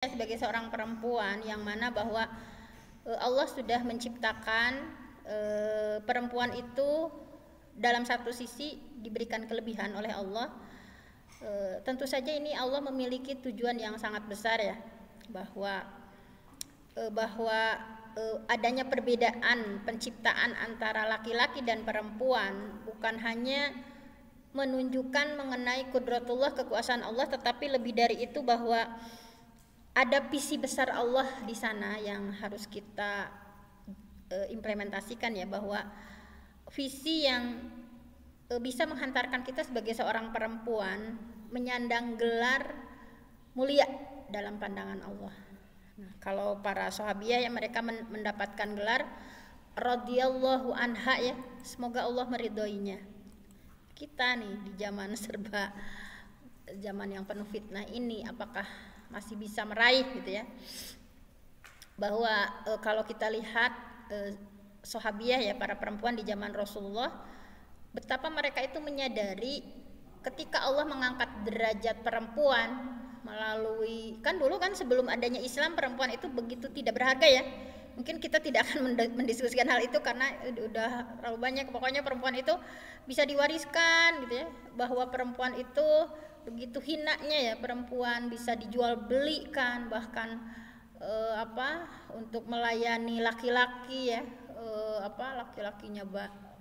sebagai seorang perempuan yang mana bahwa Allah sudah menciptakan perempuan itu dalam satu sisi diberikan kelebihan oleh Allah. Tentu saja ini Allah memiliki tujuan yang sangat besar ya, bahwa adanya perbedaan penciptaan antara laki-laki dan perempuan bukan hanya menunjukkan mengenai kudratullah, kekuasaan Allah, tetapi lebih dari itu bahwa ada visi besar Allah di sana yang harus kita implementasikan ya, bahwa visi yang bisa menghantarkan kita sebagai seorang perempuan menyandang gelar mulia dalam pandangan Allah. Nah, kalau para sahabiah yang mereka mendapatkan gelar radhiyallahu anha ya, semoga Allah meridhoinya. Kita nih di zaman yang penuh fitnah ini, apakah masih bisa meraih gitu ya, bahwa kalau kita lihat sahabiah ya, para perempuan di zaman Rasulullah, betapa mereka itu menyadari ketika Allah mengangkat derajat perempuan melalui, kan dulu kan sebelum adanya Islam perempuan itu begitu tidak berharga ya. Mungkin kita tidak akan mendiskusikan hal itu karena udah terlalu banyak. Pokoknya perempuan itu bisa diwariskan gitu ya, bahwa perempuan itu begitu hinanya ya, perempuan bisa dijual belikan, bahkan untuk melayani laki-laki ya, laki-lakinya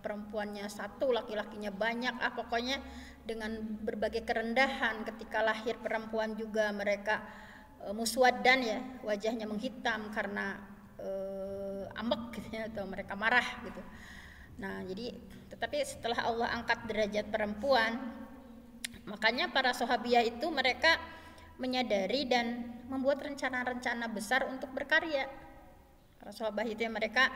perempuannya satu, laki-lakinya banyak, pokoknya dengan berbagai kerendahan. Ketika lahir perempuan juga mereka muswaddan ya, wajahnya menghitam karena ambek gitu ya, atau mereka marah gitu. Nah, jadi tetapi setelah Allah angkat derajat perempuan, makanya para sahabiah itu mereka menyadari dan membuat rencana-rencana besar untuk berkarya. Para sahabat itu yang mereka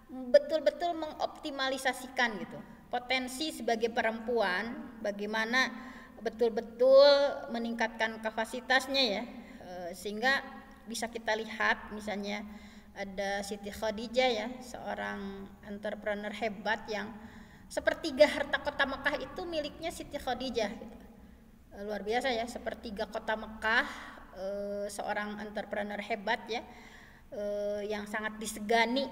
betul-betul mengoptimalisasikan gitu potensi sebagai perempuan, bagaimana betul-betul meningkatkan kapasitasnya ya, sehingga bisa kita lihat misalnya ada Siti Khadijah ya, seorang entrepreneur hebat yang sepertiga harta kota Mekah itu miliknya Siti Khadijah gitu. Luar biasa ya, sepertiga kota Mekah, seorang entrepreneur hebat ya, yang sangat disegani.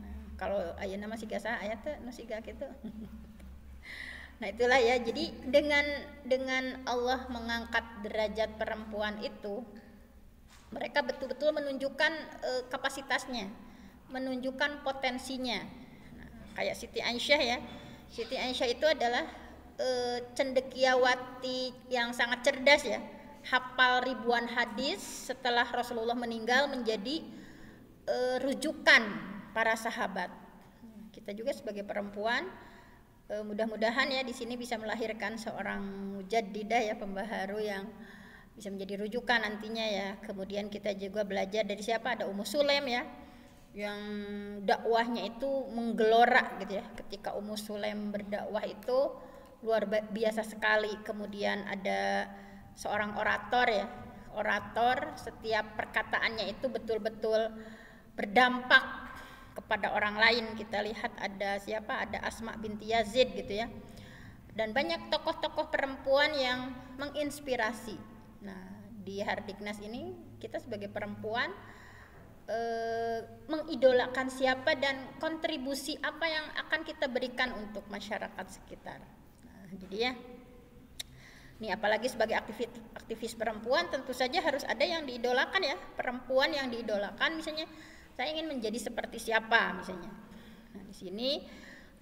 Nah, kalau ayeuna mah siga saha aya teh nu siga kitu. Nah, itulah ya. Jadi dengan Allah mengangkat derajat perempuan itu, mereka betul-betul menunjukkan kapasitasnya, menunjukkan potensinya. Nah, kayak Siti Aisyah ya. Siti Aisyah itu adalah cendekiawati yang sangat cerdas ya, hafal ribuan hadis, setelah Rasulullah meninggal menjadi rujukan para sahabat. Kita juga sebagai perempuan mudah-mudahan ya di sini bisa melahirkan seorang mujaddidah ya, pembaharu yang bisa menjadi rujukan nantinya ya. Kemudian kita juga belajar dari siapa? Ada Ummu Sulaim ya, yang dakwahnya itu menggelora gitu ya. Ketika Ummu Sulaim berdakwah itu luar biasa sekali. Kemudian ada seorang orator ya, orator setiap perkataannya itu betul-betul berdampak kepada orang lain. Kita lihat ada siapa? Ada Asma binti Yazid gitu ya. Dan banyak tokoh-tokoh perempuan yang menginspirasi. Nah, di Hardiknas ini kita sebagai perempuan mengidolakan siapa dan kontribusi apa yang akan kita berikan untuk masyarakat sekitar. Nah, jadi ya, ini apalagi sebagai aktivis perempuan tentu saja harus ada yang diidolakan ya, perempuan yang diidolakan. Misalnya saya ingin menjadi seperti siapa misalnya. Nah, di sini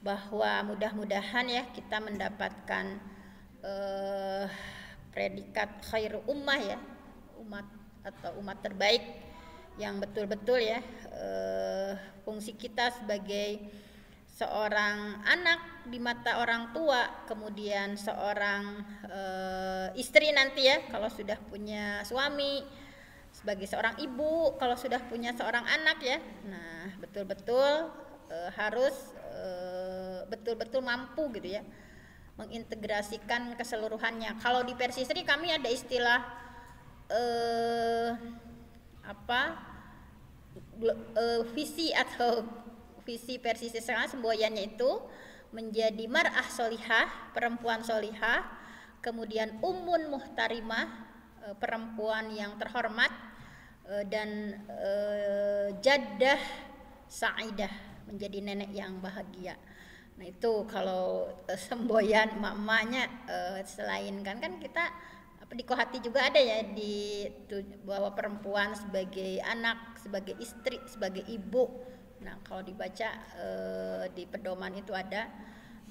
bahwa mudah-mudahan ya kita mendapatkan predikat khairu ummah ya, umat atau umat terbaik, yang betul-betul ya fungsi kita sebagai seorang anak di mata orang tua, kemudian seorang istri nanti ya kalau sudah punya suami, sebagai seorang ibu kalau sudah punya seorang anak ya. Nah, betul-betul harus betul-betul mampu gitu ya mengintegrasikan keseluruhannya. Kalau di Persi Sri kami ada istilah visi atau visi Persi Sri semboyannya itu menjadi mar'ah solihah, perempuan solihah, kemudian ummun muhtarimah, perempuan yang terhormat, dan jaddah sa'idah, menjadi nenek yang bahagia. Nah itu kalau semboyan emak-emaknya, selain kan kita di Kohati juga ada ya bahwa perempuan sebagai anak, sebagai istri, sebagai ibu. Nah kalau dibaca di pedoman itu ada.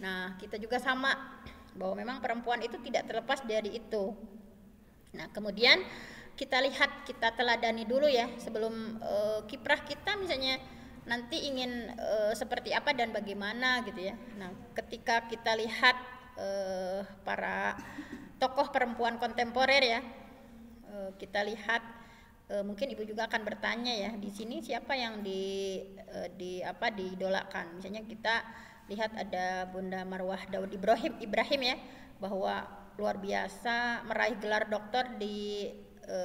Nah kita juga sama, bahwa memang perempuan itu tidak terlepas dari itu. Nah kemudian kita lihat, kita teladani dulu ya sebelum kiprah kita misalnya nanti ingin seperti apa dan bagaimana gitu ya. Nah ketika kita lihat para tokoh perempuan kontemporer ya, kita lihat mungkin ibu juga akan bertanya ya, di sini siapa yang diidolakan. Misalnya kita lihat ada Bunda Marwah Daud Ibrahim ya, bahwa luar biasa meraih gelar doktor di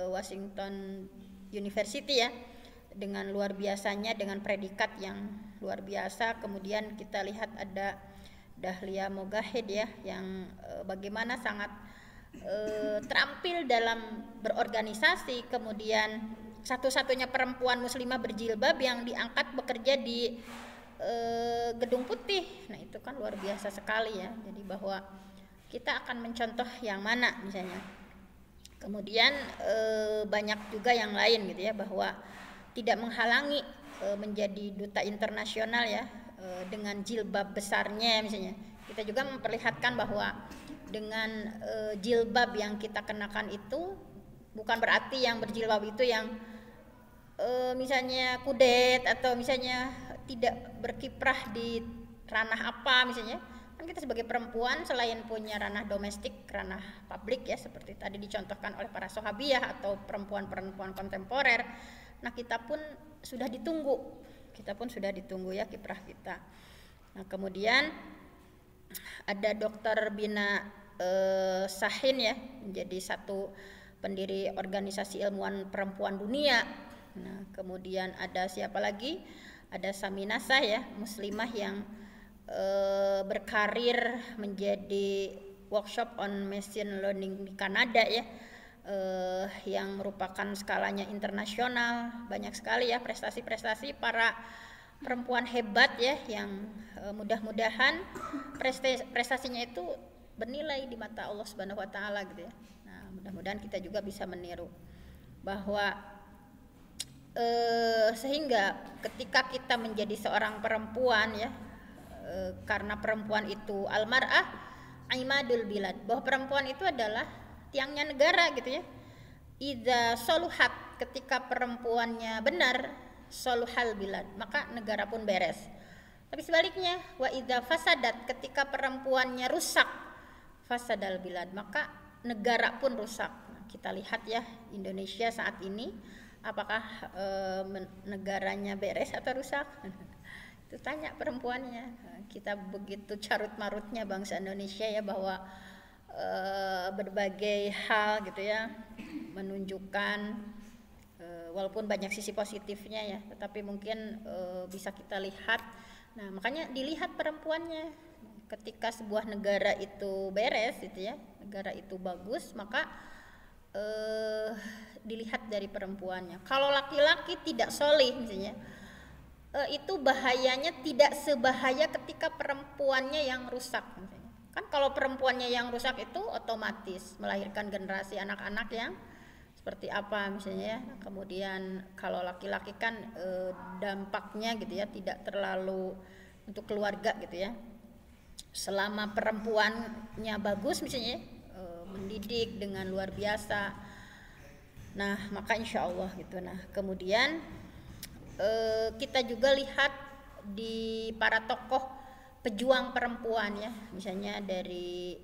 Washington University ya, dengan luar biasanya, dengan predikat yang luar biasa. Kemudian kita lihat ada Dahlia Mogahed ya, yang bagaimana sangat terampil dalam berorganisasi. Kemudian satu-satunya perempuan muslimah berjilbab yang diangkat bekerja di Gedung Putih. Nah itu kan luar biasa sekali ya. Jadi bahwa kita akan mencontoh yang mana misalnya. Kemudian banyak juga yang lain gitu ya, bahwa tidak menghalangi menjadi duta internasional ya, dengan jilbab besarnya misalnya. Kita juga memperlihatkan bahwa dengan jilbab yang kita kenakan itu bukan berarti yang berjilbab itu yang misalnya kudet atau misalnya tidak berkiprah di ranah apa misalnya. Kan kita sebagai perempuan selain punya ranah domestik, ranah publik ya, seperti tadi dicontohkan oleh para sahabiah atau perempuan-perempuan kontemporer. Nah kita pun sudah ditunggu ya kiprah kita. Nah kemudian ada Dr. Bina Sahin ya, menjadi satu pendiri organisasi ilmuwan perempuan dunia. Nah kemudian ada siapa lagi? Ada Saminasah ya, muslimah yang berkarir menjadi workshop on machine learning di Kanada ya, yang merupakan skalanya internasional. Banyak sekali ya prestasi-prestasi para perempuan hebat ya, yang mudah-mudahan prestasinya itu bernilai di mata Allah Subhanahu wa taala gitu ya. Nah, mudah-mudahan kita juga bisa meniru bahwa sehingga ketika kita menjadi seorang perempuan ya, karena perempuan itu almar'ah aimadul bilad, bahwa perempuan itu adalah tiangnya negara gitu ya. Idza soluhat, ketika perempuannya benar, soluhal bilad, maka negara pun beres. Tapi sebaliknya, wa idza fasadat, ketika perempuannya rusak, fasadal bilad, maka negara pun rusak. Nah, kita lihat ya Indonesia saat ini, apakah negaranya beres atau rusak? Itu tanya perempuannya. Kita begitu carut marutnya bangsa Indonesia ya, bahwa berbagai hal gitu ya menunjukkan walaupun banyak sisi positifnya ya, tetapi mungkin bisa kita lihat. Nah makanya dilihat perempuannya, ketika sebuah negara itu beres gitu ya, negara itu bagus, maka dilihat dari perempuannya. Kalau laki-laki tidak solih misalnya, itu bahayanya tidak sebahaya ketika perempuannya yang rusak misalnya. Kan kalau perempuannya yang rusak itu otomatis melahirkan generasi anak-anak yang seperti apa misalnya ya. Kemudian kalau laki-laki kan dampaknya gitu ya tidak terlalu untuk keluarga gitu ya. Selama perempuannya bagus misalnya mendidik dengan luar biasa, nah maka insya Allah gitu. Nah kemudian kita juga lihat di para tokoh pejuang perempuan ya, misalnya dari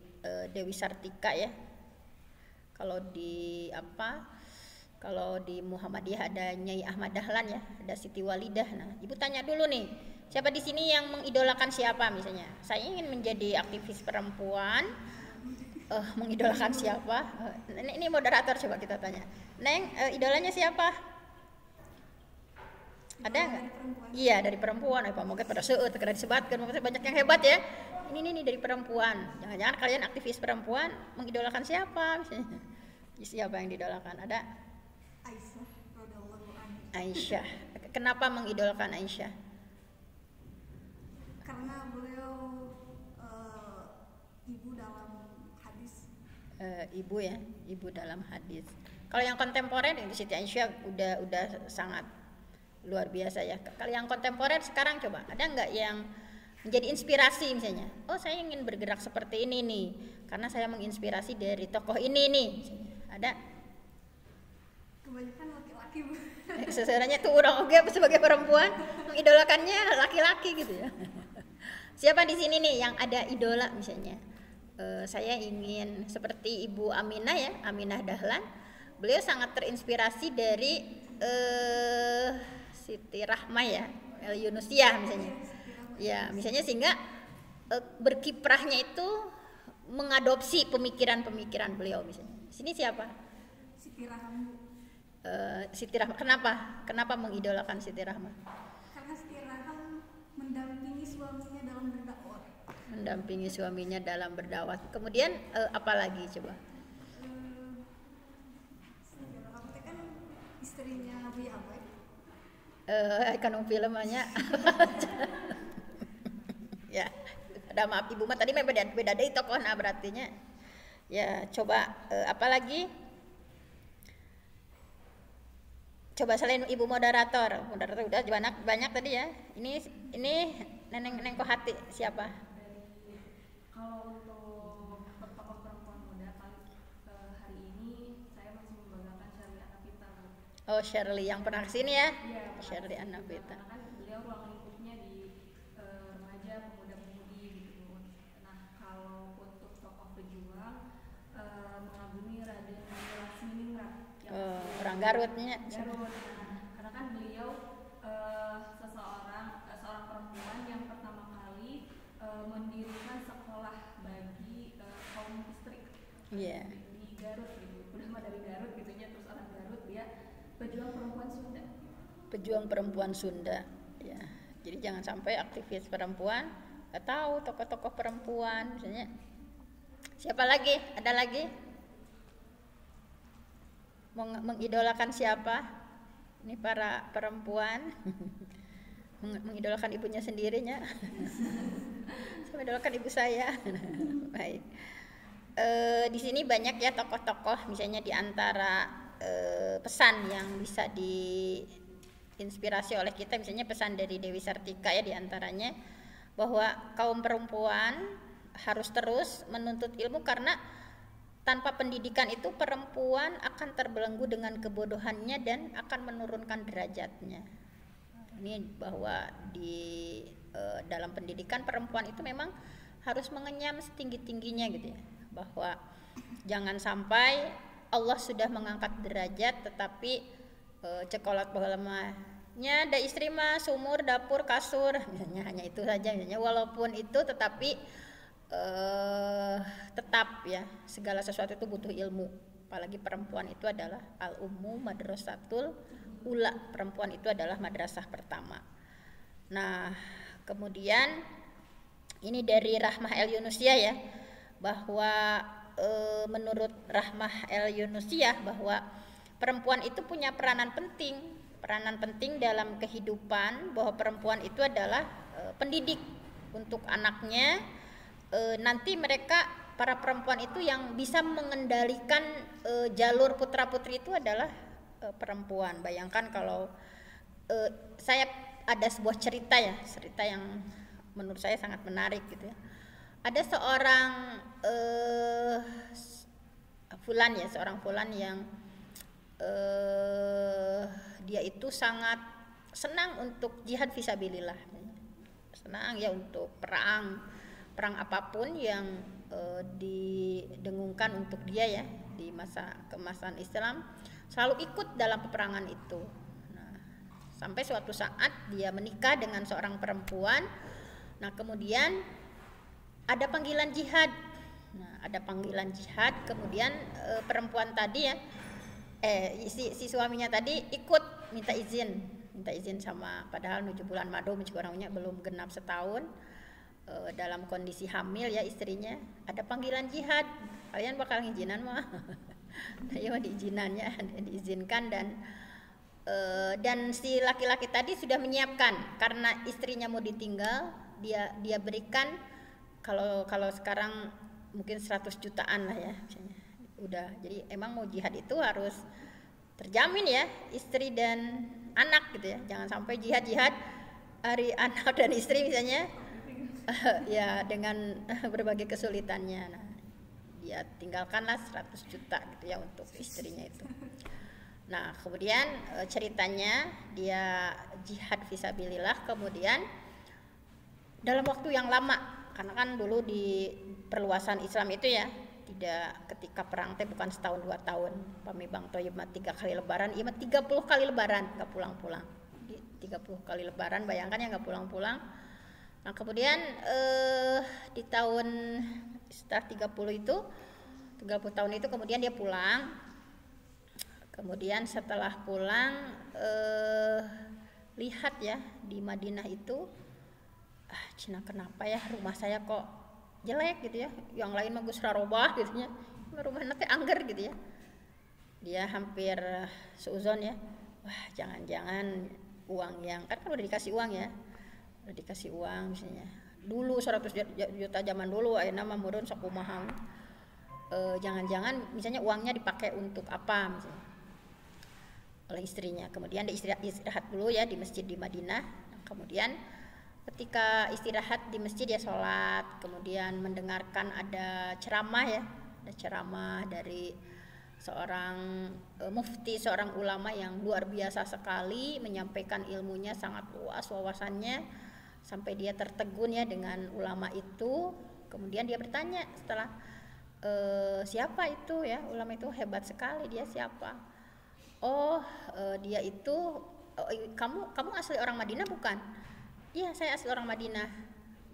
Dewi Sartika ya. Kalau di Muhammadiyah ada Nyai Ahmad Dahlan ya, ada Siti Walidah. Nah, Ibu tanya dulu nih, siapa di sini yang mengidolakan siapa misalnya? Saya ingin menjadi aktivis perempuan, mengidolakan siapa? Ini moderator, coba kita tanya. Neng, idolanya siapa? Ada nggak? Iya dari perempuan. Pak Moget pada seut, karena disebatkan banyak yang hebat ya. Ini dari perempuan. Jangan-jangan kalian aktivis perempuan mengidolakan siapa? Misalnya. Siapa yang didolakan? Ada? Aisyah. Kenapa mengidolakan Aisyah? Karena beliau ibu dalam hadis. Ibu ya, ibu dalam hadis. Kalau yang kontemporer di Siti Aisyah udah sangat luar biasa ya. Kalau yang kontemporer sekarang coba ada nggak yang menjadi inspirasi misalnya? Oh saya ingin bergerak seperti ini nih, karena saya menginspirasi dari tokoh ini nih. Misalnya. Ada? Kebanyakan laki-laki Bu. Sebenarnya tuh orang oke sebagai perempuan mengidolakannya laki-laki gitu ya. Siapa di sini nih yang ada idola misalnya? Saya ingin seperti Ibu Aminah ya, Aminah Dahlan. Beliau sangat terinspirasi dari Siti Rahmah ya, El Yunusiah misalnya. Ya, misalnya sehingga berkiprahnya itu mengadopsi pemikiran-pemikiran beliau misalnya. Sini siapa? Siti Rahmah. Siti Rahmah. Kenapa mengidolakan Siti Rahmah? Karena Siti Rahmah mendampingi suaminya dalam berdakwah. Mendampingi suaminya dalam berdakwah. Kemudian apa lagi coba? Siti Rahmah kan istrinya Buya Abai. Kan filmnya. Ya, ada maaf Ibu mah tadi beda dari tokoh nah berartinya. Ya, coba apa lagi? Coba selain Ibu moderator udah banyak tadi ya. Ini Neneng Kohati siapa? Kalau untuk tokoh perempuan muda hari ini saya masih membanggakan Shirley Anavita. Oh Shirley yang pernah kesini ya? Iya. Shirley Anavita. Karena kan beliau ruang lingkupnya di remaja, pemuda-pemudi gitu. Nah kalau untuk tokoh pejuang mengagumi Raden Lasminingrat. Orang Garutnya. Garut. Karena kan beliau seorang perempuan yang pertama kali mendirikan sekolah bagi kaum istri. Iya. Di Garut gitu. Udah mah dari Garut gitunya, terus orang Garut dia pejuang perempuan Sunda. Pejuang perempuan Sunda. Ya. Jadi jangan sampai aktivis perempuan nggak tahu tokoh-tokoh perempuan misalnya. Siapa lagi? Ada lagi? Mengidolakan siapa? Ini para perempuan mengidolakan ibunya sendirinya. Saya mengidolakan ibu saya. Baik. Di sini banyak ya tokoh-tokoh, misalnya di antara pesan yang bisa diinspirasi oleh kita, misalnya pesan dari Dewi Sartika ya di antaranya bahwa kaum perempuan harus terus menuntut ilmu karena tanpa pendidikan itu perempuan akan terbelenggu dengan kebodohannya dan akan menurunkan derajatnya. Ini bahwa di dalam pendidikan perempuan itu memang harus mengenyam setinggi-tingginya gitu ya. Bahwa jangan sampai Allah sudah mengangkat derajat tetapi cekolot baheula ada istri mah sumur, dapur, kasur, misalnya hanya itu saja misalnya, walaupun itu tetapi tetap ya segala sesuatu itu butuh ilmu, apalagi perempuan itu adalah al-ummu madrasatul ula, perempuan itu adalah madrasah pertama. Nah kemudian ini dari Rahmah El Yunusiah ya, bahwa menurut Rahmah El Yunusiah bahwa perempuan itu punya peranan penting dalam kehidupan, bahwa perempuan itu adalah pendidik untuk anaknya. Nanti mereka para perempuan itu yang bisa mengendalikan jalur putra-putri itu adalah perempuan. Bayangkan kalau saya ada sebuah cerita yang menurut saya sangat menarik gitu ya. Ada seorang seorang fulan yang dia itu sangat senang untuk jihad fisabilillah, senang ya untuk perang apapun yang didengungkan untuk dia ya di masa keemasan Islam, selalu ikut dalam peperangan itu. Nah, sampai suatu saat dia menikah dengan seorang perempuan. Nah kemudian ada panggilan jihad. Kemudian perempuan tadi ya si suaminya tadi ikut minta izin sama, padahal 7 bulan madu orangnya belum genap setahun, dalam kondisi hamil ya istrinya, ada panggilan jihad, kalian bakal ngizinan mah. Ya diizinkannya, diizinkan dan Dan si laki-laki tadi sudah menyiapkan karena istrinya mau ditinggal, dia berikan kalau sekarang mungkin 100 jutaan lah ya misalnya. Udah, jadi emang mau jihad itu harus terjamin ya istri dan anak gitu ya. Jangan sampai jihad hari anak dan istri misalnya ya dengan berbagai kesulitannya. Nah, dia tinggalkanlah 100 juta gitu ya untuk istrinya itu. Nah, kemudian ceritanya dia jihad fisabilillah, kemudian dalam waktu yang lama, karena kan dulu di perluasan Islam itu ya tidak ketika perang teh bukan setahun 2 tahun. Pami Bang Toyib 3 kali lebaran, iya 30 kali lebaran nggak pulang-pulang. 30 kali lebaran, bayangkan ya nggak pulang-pulang. Nah, kemudian di tahun setelah 30 tahun itu kemudian dia pulang. Kemudian setelah pulang lihat ya di Madinah itu, Cina kenapa ya rumah saya kok jelek gitu ya, yang lain bagus rarobah gitu ya, rumah nanti angger gitu ya. Dia hampir seuzon ya, wah jangan-jangan uang yang kan udah dikasih uang ya, udah dikasih uang misalnya dulu 100 juta zaman dulu, ayeuna mah meureun sok kumaha, jangan-jangan misalnya uangnya dipakai untuk apa misalnya oleh istrinya. Kemudian dia istirahat dulu ya di masjid di Madinah. Kemudian ketika istirahat di masjid dia sholat, kemudian mendengarkan ada ceramah ya, ada ceramah dari seorang mufti, seorang ulama yang luar biasa sekali, menyampaikan ilmunya sangat luas wawasannya sampai dia tertegun ya dengan ulama itu. Kemudian dia bertanya setelah siapa itu ya, ulama itu hebat sekali, dia siapa? Dia itu kamu asli orang Madinah bukan? Iya, saya asli orang Madinah.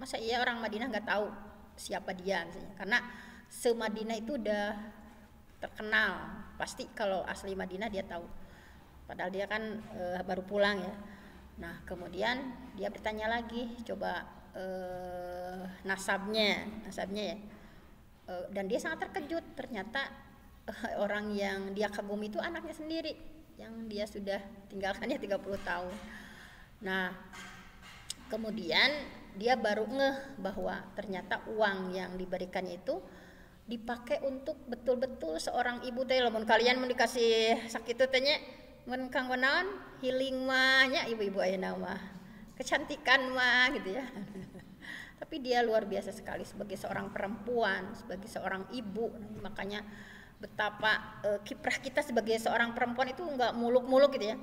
Masa iya orang Madinah nggak tahu siapa dia misalnya? Karena se-Madinah itu udah terkenal, pasti kalau asli Madinah dia tahu. Padahal dia kan baru pulang ya. Nah, kemudian dia bertanya lagi, coba nasabnya ya. Dan dia sangat terkejut, ternyata orang yang dia kagumi itu anaknya sendiri yang dia sudah tinggalkannya 30 tahun. Nah, kemudian dia baru ngeh bahwa ternyata uang yang diberikannya itu dipakai untuk betul-betul seorang ibu teh lamun kalian mau dikasih sakit tanya mun kanggo naon healing mah nya ibu-ibu ayeuna mah kecantikan mah gitu ya. Tapi dia luar biasa sekali sebagai seorang perempuan, sebagai seorang ibu. Makanya betapa kiprah kita sebagai seorang perempuan itu enggak muluk-muluk gitu ya.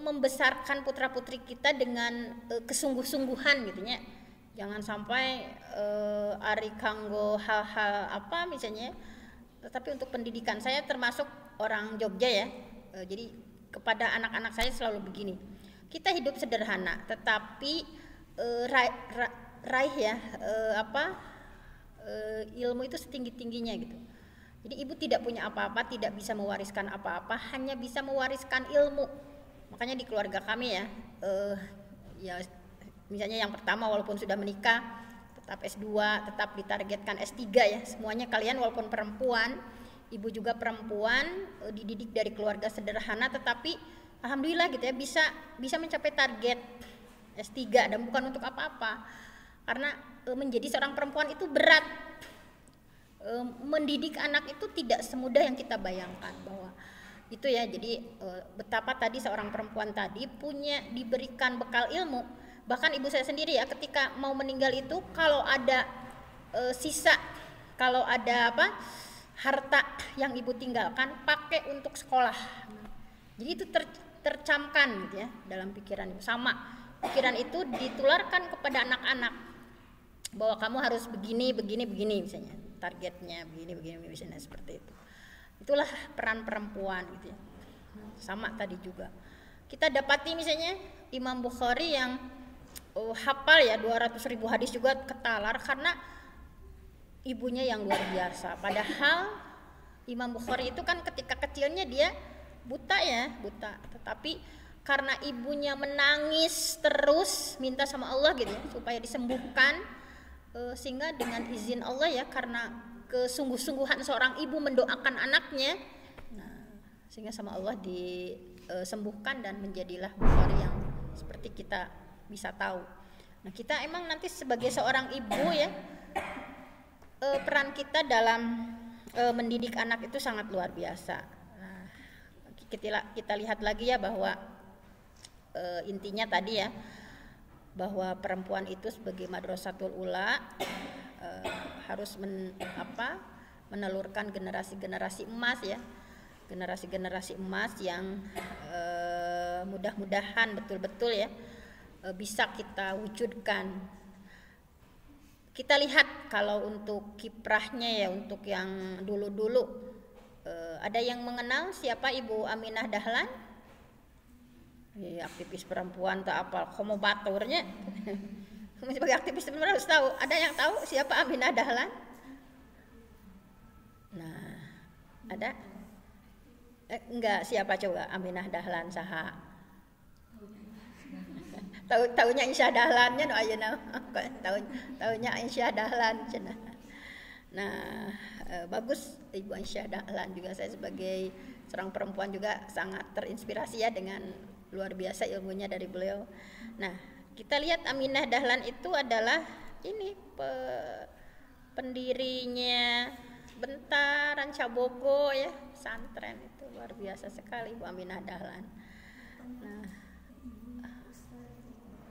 Membesarkan putra-putri kita dengan kesungguh-sungguhan gitu ya. Jangan sampai ari kanggo hal-hal apa misalnya, tetapi untuk pendidikan. Saya termasuk orang Jogja ya, jadi kepada anak-anak saya selalu begini, kita hidup sederhana tetapi raih ya ilmu itu setinggi-tingginya gitu. Jadi ibu tidak punya apa-apa, tidak bisa mewariskan apa-apa, hanya bisa mewariskan ilmu. Makanya di keluarga kami ya, ya misalnya yang pertama walaupun sudah menikah tetap S2, tetap ditargetkan S3 ya. Semuanya kalian walaupun perempuan, ibu juga perempuan, dididik dari keluarga sederhana tetapi alhamdulillah gitu ya bisa mencapai target S3 dan bukan untuk apa-apa. Karena menjadi seorang perempuan itu berat. Mendidik anak itu tidak semudah yang kita bayangkan bahwa itu ya. Jadi betapa tadi seorang perempuan tadi diberikan bekal ilmu. Bahkan ibu saya sendiri ya ketika mau meninggal itu kalau ada sisa, kalau ada harta yang ibu tinggalkan pakai untuk sekolah. Jadi itu tercamkan gitu ya dalam pikiran ibu. Sama pikiran itu ditularkan kepada anak-anak bahwa kamu harus begini misalnya, targetnya begini misalnya seperti itu. Itulah peran perempuan gitu ya. Sama tadi juga kita dapati misalnya Imam Bukhari yang hafal ya 200.000 hadis juga ketalar karena ibunya yang luar biasa. Padahal Imam Bukhari itu kan ketika kecilnya dia buta, tetapi karena ibunya menangis terus minta sama Allah gitu ya supaya disembuhkan, sehingga dengan izin Allah ya, karena kesungguh-sungguhan seorang ibu mendoakan anaknya, nah sehingga sama Allah disembuhkan dan menjadilah Bukhari yang seperti kita bisa tahu. Nah, kita emang nanti sebagai seorang ibu ya, peran kita dalam mendidik anak itu sangat luar biasa. Nah, kita lihat lagi ya bahwa intinya tadi ya, bahwa perempuan itu sebagai madrasatul ula harus menelurkan generasi-generasi emas ya, generasi-generasi emas yang mudah-mudahan betul-betul ya bisa kita wujudkan. Kita lihat kalau untuk kiprahnya ya, untuk yang dulu-dulu ada yang mengenal siapa Ibu Aminah Dahlan? Ya, aktivis perempuan tak apa komobaturnya. Sebagai aktivis perempuan harus tahu. Ada yang tahu siapa Aminah Dahlan? Nah, ada? Enggak, siapa coba Aminah Dahlan saha? Tahunya Aisyah Dahlannya no ayeuna. Tahunya Aisyah Dahlan cenah. Nah, bagus Ibu Aisyah Dahlan juga. Saya sebagai seorang perempuan juga sangat terinspirasi ya dengan luar biasa ilmunya dari beliau. Nah, kita lihat Aminah Dahlan itu adalah ini pendirinya Bentaran Cabogo ya, pesantren itu luar biasa sekali Bu Aminah Dahlan. Nah,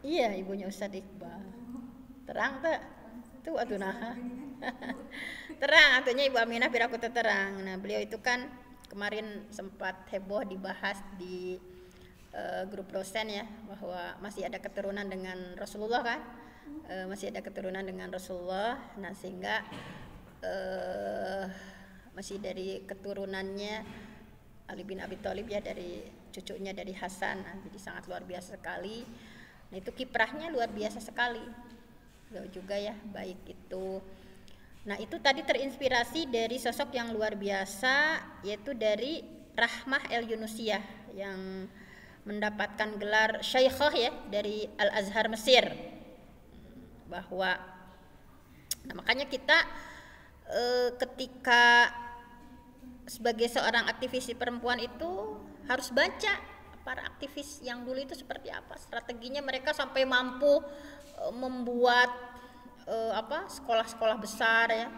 iya ibunya Ustadz Iqbal. Terang tak? Tuh atuh nah. Terang atunya Ibu Aminah biar aku terang. Nah, beliau itu kan kemarin sempat heboh dibahas di grup dosen ya, bahwa masih ada keturunan dengan Rasulullah kan, masih ada keturunan dengan Rasulullah. Nah, sehingga masih dari keturunannya Ali bin Abi Thalib ya, dari cucunya dari Hasan. Nah, jadi sangat luar biasa sekali. Nah, itu kiprahnya luar biasa sekali. Beliau juga ya, baik itu. Nah, itu tadi terinspirasi dari sosok yang luar biasa, yaitu dari Rahmah El Yunusiyah yang mendapatkan gelar Syaikhah ya dari Al Azhar Mesir. Bahwa nah, makanya kita ketika sebagai seorang aktivis perempuan itu harus baca para aktivis yang dulu itu seperti apa strateginya mereka sampai mampu membuat sekolah-sekolah besar ya,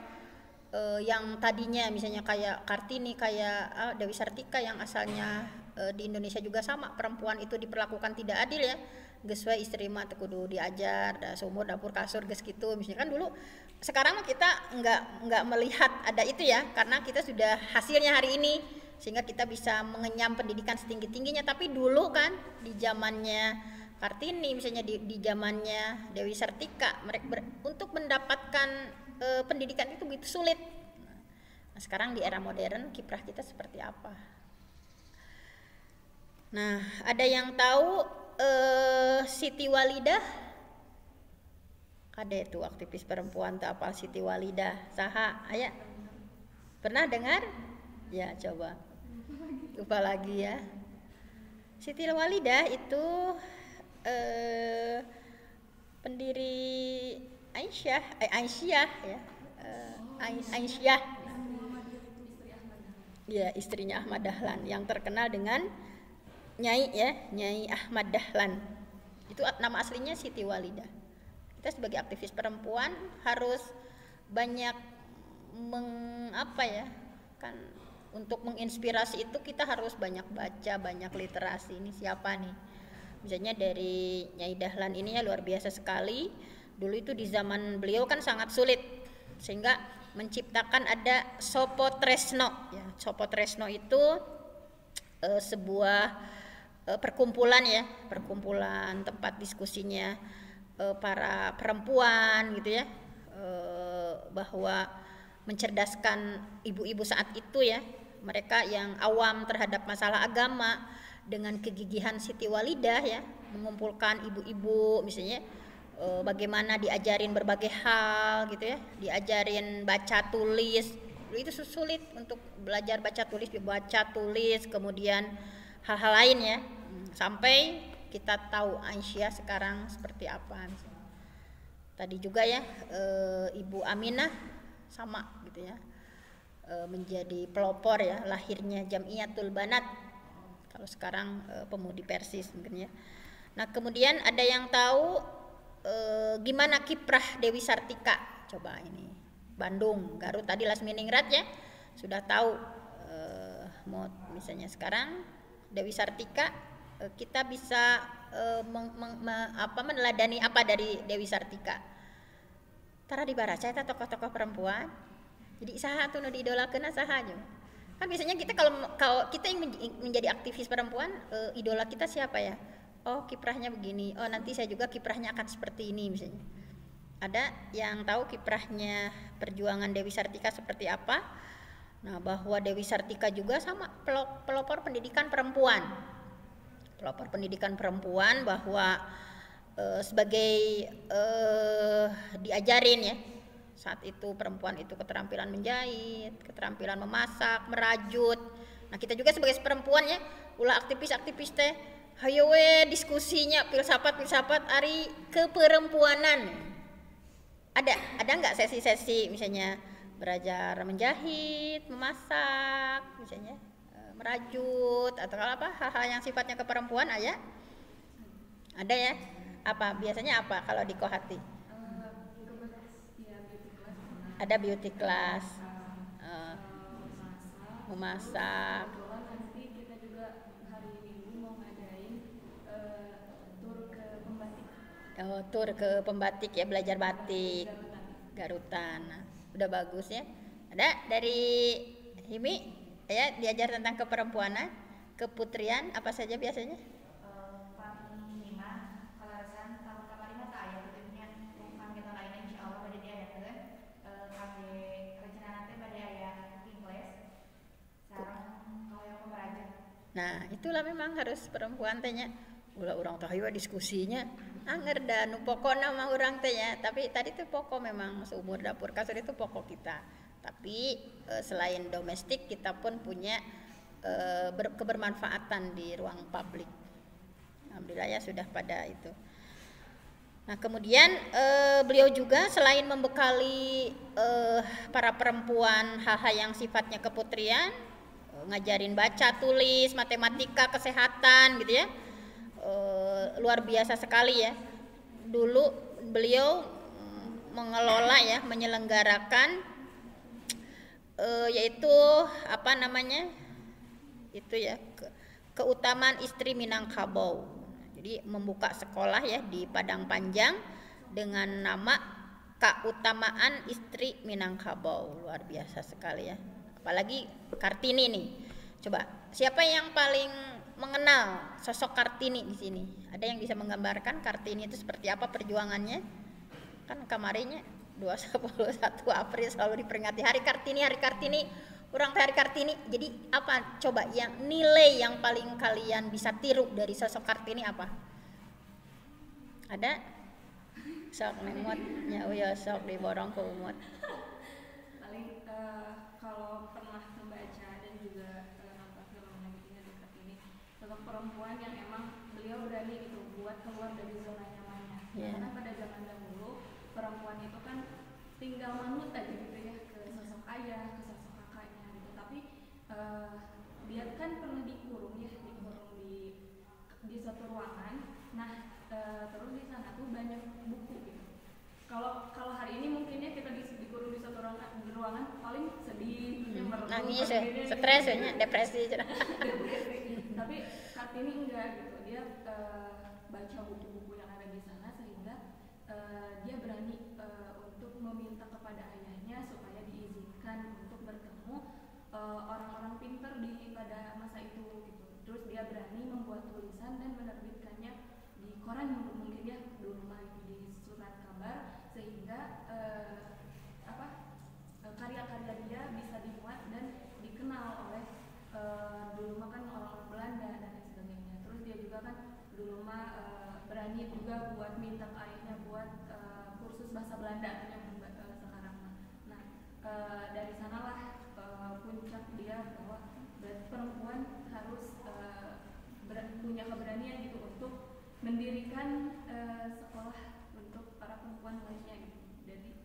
yang tadinya misalnya kayak Kartini, kayak Dewi Sartika yang asalnya di Indonesia juga sama, perempuan itu diperlakukan tidak adil ya, geus we istri mah teu kudu diajar, da sumur dapur kasur geus kitu misalnya kan dulu. Sekarang kita enggak melihat ada itu ya, karena kita sudah hasilnya hari ini sehingga kita bisa mengenyam pendidikan setinggi-tingginya. Tapi dulu kan di zamannya Kartini misalnya, di zamannya Dewi Sartika, mereka untuk mendapatkan pendidikan itu begitu sulit. Nah, sekarang di era modern kiprah kita seperti apa? Nah, ada yang tahu Siti Walidah? Ada itu aktivis perempuan tak apa Siti Walidah? Saha? Aya? Pernah dengar? Ya, coba. Lupa lagi ya. Siti Walidah itu pendiri Aisyah ya. Aisyah. Ya, istrinya Ahmad Dahlan yang terkenal dengan Nyai Ahmad Dahlan. Itu nama aslinya Siti Walidah. Kita sebagai aktivis perempuan harus banyak untuk menginspirasi itu kita harus banyak baca, banyak literasi. Ini siapa nih? Misalnya dari Nyai Dahlan ini ya luar biasa sekali. Dulu itu di zaman beliau kan sangat sulit, sehingga menciptakan ada Sopo Tresno ya. Sopo Tresno itu sebuah perkumpulan ya, perkumpulan tempat diskusinya para perempuan gitu ya, bahwa mencerdaskan ibu-ibu saat itu ya, mereka yang awam terhadap masalah agama, dengan kegigihan Siti Walidah ya, mengumpulkan ibu-ibu misalnya bagaimana diajarin berbagai hal gitu ya, diajarin baca tulis. Itu sulit untuk belajar baca tulis, kemudian hal-hal lain ya, sampai kita tahu Aisyah sekarang seperti apa. Tadi juga ya Ibu Aminah sama gitu ya, menjadi pelopor ya lahirnya Jamiatul Banat. Kalau sekarang pemudi Persis mungkin ya. Nah kemudian ada yang tahu gimana kiprah Dewi Sartika? Coba ini Bandung, Garut tadi Lasminingrat ya sudah tahu. Mau misalnya sekarang Dewi Sartika, kita bisa meneladani apa dari Dewi Sartika? Tara dibaca eta tokoh-tokoh perempuan. Jadi saha tuh nu diidolakeun saha aja. Kan biasanya kita kalau kita yang menjadi aktivis perempuan, idola kita siapa ya? Oh kiprahnya begini, oh nanti saya juga kiprahnya akan seperti ini misalnya. Ada yang tahu kiprahnya perjuangan Dewi Sartika seperti apa? Nah bahwa Dewi Sartika juga sama pelopor pendidikan perempuan. Pelopor pendidikan perempuan bahwa sebagai diajarin ya. Saat itu perempuan itu keterampilan menjahit, keterampilan memasak, merajut. Nah kita juga sebagai perempuan ya, ulah aktivis-aktivis teh, hayo we diskusinya filsafat ari keperempuanan. Ada nggak sesi-sesi misalnya belajar menjahit, memasak, misalnya merajut atau apa hal-hal yang sifatnya keperempuan ada ya? Apa biasanya apa kalau di Kohati? Ada beauty class, memasak. Kebetulan nanti kita juga hari Minggu mau ngadain tur ke pembatik. Oh, tur ke pembatik ya, belajar batik. Garutan. Nah, udah bagus ya. Ada dari Himi ya diajar tentang keperempuanan, keputrian apa saja biasanya? Nah itulah memang harus perempuan tanya ulah orang tahu diskusinya anger dan pokoknya mah orang tanya tapi tadi tuh pokok memang seumur dapur kasur itu pokok kita tapi selain domestik kita pun punya kebermanfaatan di ruang publik. Alhamdulillah ya sudah pada itu. Nah kemudian beliau juga selain membekali para perempuan hal-hal yang sifatnya keputrian, ngajarin baca, tulis, matematika, kesehatan gitu ya, luar biasa sekali ya. Dulu beliau mengelola ya, menyelenggarakan yaitu apa namanya itu ya keutamaan istri Minangkabau. Jadi membuka sekolah ya di Padang Panjang dengan nama keutamaan istri Minangkabau, luar biasa sekali ya. Apalagi Kartini nih. Coba, siapa yang paling mengenal sosok Kartini di sini? Ada yang bisa menggambarkan Kartini itu seperti apa perjuangannya? Kan kemarinnya 21 April selalu diperingati Hari Kartini, orang Hari Kartini. Jadi apa? Coba yang nilai yang paling kalian bisa tiru dari sosok Kartini apa? Ada? Sok memot, ya sok diborong ke umut. Paling kalau pernah membaca dan juga nonton film yang dekat ini, sosok perempuan yang emang beliau berani gitu buat keluar dari zona nyamannya. Yeah. Karena pada zaman dahulu perempuan itu kan tinggal manut aja gitu ya ke sosok ayah, ke sosok kakaknya gitu. Tapi dia kan pernah dikurung di suatu ruangan. Nah terus di sana tuh banyak buku gitu. Kalau hari ini mungkin ya kita dikurung di suatu ruangan paling sedih, nangis, stres, depresi. Tapi Kartini enggak gitu, dia baca buku-buku yang ada di sana sehingga dia berani untuk meminta kepada ayahnya supaya diizinkan untuk bertemu orang-orang pintar pada masa itu gitu. Terus dia berani membuat tulisan dan menerbitkannya di koran mungkin ya dulu mah di surat kabar sehingga karya-karya dia bisa dimuat dan dikenal oleh dulu mah kan orang-orang Belanda dan lain sebagainya. Terus dia juga kan dulu mah berani juga buat minta ayahnya buat kursus bahasa Belanda sekarang mah. Nah dari sanalah puncak dia bahwa perempuan harus punya keberanian gitu untuk mendirikan sekolah untuk para perempuan lainnya gitu.